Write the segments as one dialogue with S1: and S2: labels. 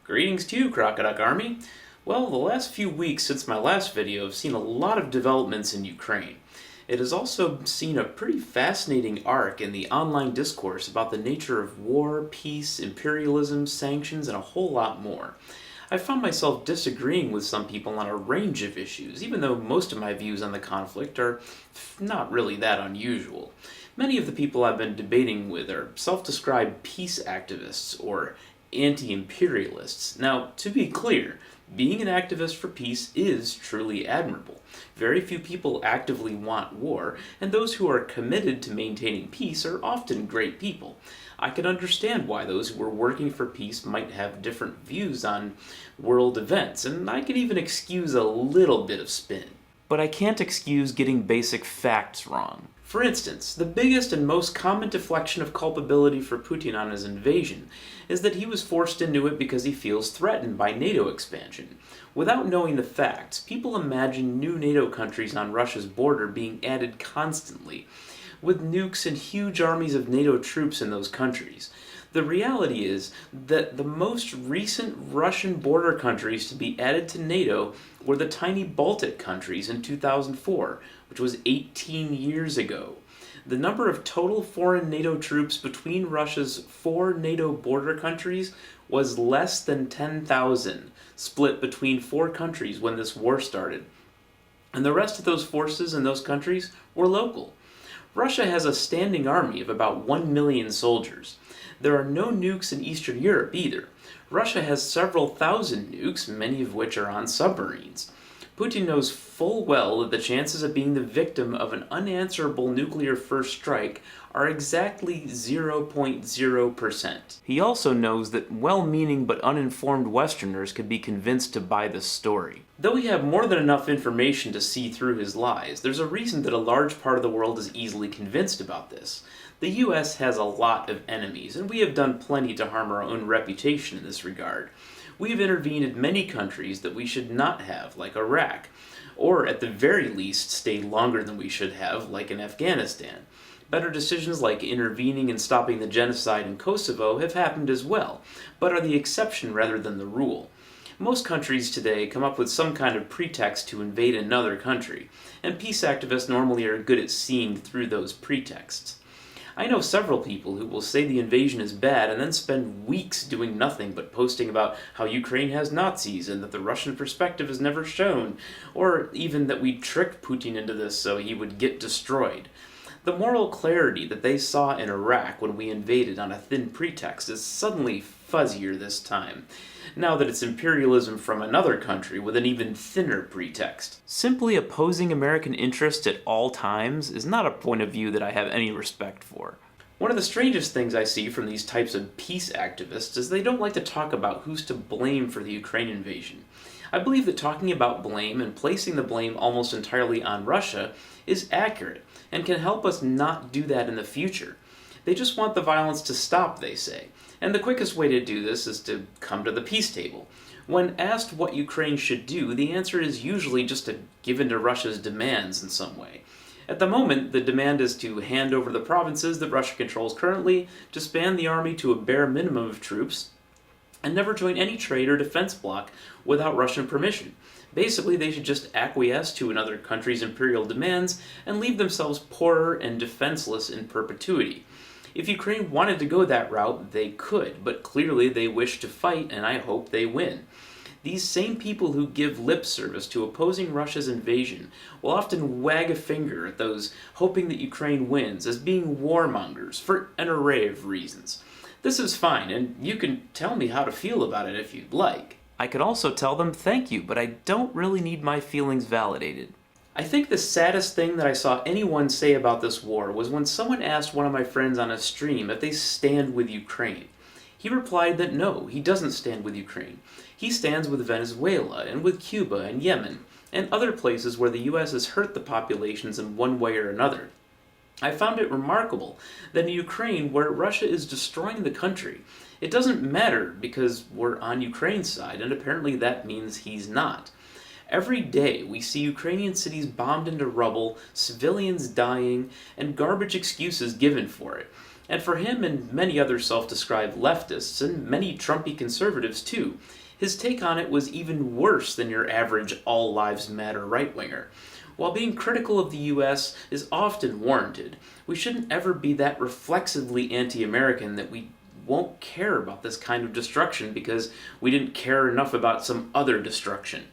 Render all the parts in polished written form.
S1: Greetings to you, Crocodile Army. Well, the last few weeks since my last video have seen a lot of developments in Ukraine. It has also seen a pretty fascinating arc in the online discourse about the nature of war, peace, imperialism, sanctions, and a whole lot more. I found myself disagreeing with some people on a range of issues, even though most of my views on the conflict are not really that unusual. Many of the people I've been debating with are self-described peace activists, or anti-imperialists. Now, to be clear, being an activist for peace is truly admirable. Very few people actively want war, and those who are committed to maintaining peace are often great people. I can understand why those who are working for peace might have different views on world events, and I can even excuse a little bit of spin. But I can't excuse getting basic facts wrong. For instance, the biggest and most common deflection of culpability for Putin on his invasion is that he was forced into it because he feels threatened by NATO expansion. Without knowing the facts, people imagine new NATO countries on Russia's border being added constantly, with nukes and huge armies of NATO troops in those countries. The reality is that the most recent Russian border countries to be added to NATO were the tiny Baltic countries in 2004, which was 18 years ago. The number of total foreign NATO troops between Russia's 4 NATO border countries was less than 10,000, split between 4 countries when this war started. And the rest of those forces in those countries were local. Russia has a standing army of about 1 million soldiers. There are no nukes in Eastern Europe either. Russia has several thousand nukes, many of which are on submarines. Putin knows full well that the chances of being the victim of an unanswerable nuclear first strike are exactly 0.0%. He also knows that well-meaning but uninformed Westerners could be convinced to buy this story. Though we have more than enough information to see through his lies, there's a reason that a large part of the world is easily convinced about this. The US has a lot of enemies, and we have done plenty to harm our own reputation in this regard. We have intervened in many countries that we should not have, like Iraq, or at the very least stayed longer than we should have, like in Afghanistan. Better decisions like intervening and stopping the genocide in Kosovo have happened as well, but are the exception rather than the rule. Most countries today come up with some kind of pretext to invade another country, and peace activists normally are good at seeing through those pretexts. I know several people who will say the invasion is bad and then spend weeks doing nothing but posting about how Ukraine has Nazis and that the Russian perspective is never shown, or even that we tricked Putin into this so he would get destroyed. The moral clarity that they saw in Iraq when we invaded on a thin pretext is suddenly fuzzier this time, now that it's imperialism from another country with an even thinner pretext. Simply opposing American interests at all times is not a point of view that I have any respect for. One of the strangest things I see from these types of peace activists is they don't like to talk about who's to blame for the Ukraine invasion. I believe that talking about blame and placing the blame almost entirely on Russia is accurate and can help us not do that in the future. They just want the violence to stop, they say. And the quickest way to do this is to come to the peace table. When asked what Ukraine should do, the answer is usually just to give in to Russia's demands in some way. At the moment, the demand is to hand over the provinces that Russia controls currently, disband the army to a bare minimum of troops, and never join any trade or defense bloc without Russian permission. Basically, they should just acquiesce to another country's imperial demands and leave themselves poorer and defenseless in perpetuity. If Ukraine wanted to go that route, they could, but clearly they wish to fight, and I hope they win. These same people who give lip service to opposing Russia's invasion will often wag a finger at those hoping that Ukraine wins as being warmongers for an array of reasons. This is fine, and you can tell me how to feel about it if you'd like. I could also tell them thank you, but I don't really need my feelings validated. I think the saddest thing that I saw anyone say about this war was when someone asked one of my friends on a stream if they stand with Ukraine. He replied that no, he doesn't stand with Ukraine. He stands with Venezuela and with Cuba and Yemen, and other places where the US has hurt the populations in one way or another. I found it remarkable that in Ukraine, where Russia is destroying the country, it doesn't matter because we're on Ukraine's side, and apparently that means he's not. Every day we see Ukrainian cities bombed into rubble, civilians dying, and garbage excuses given for it. And for him and many other self-described leftists, and many Trumpy conservatives too, his take on it was even worse than your average all lives matter right-winger. While being critical of the US is often warranted, we shouldn't ever be that reflexively anti-American that we won't care about this kind of destruction because we didn't care enough about some other destruction.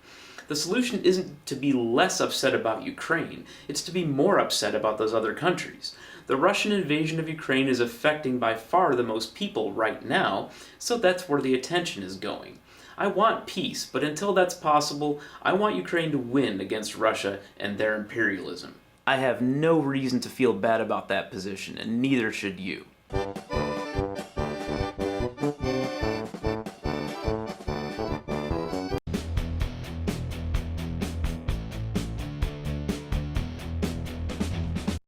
S1: The solution isn't to be less upset about Ukraine, it's to be more upset about those other countries. The Russian invasion of Ukraine is affecting by far the most people right now, so that's where the attention is going. I want peace, but until that's possible, I want Ukraine to win against Russia and their imperialism. I have no reason to feel bad about that position, and neither should you.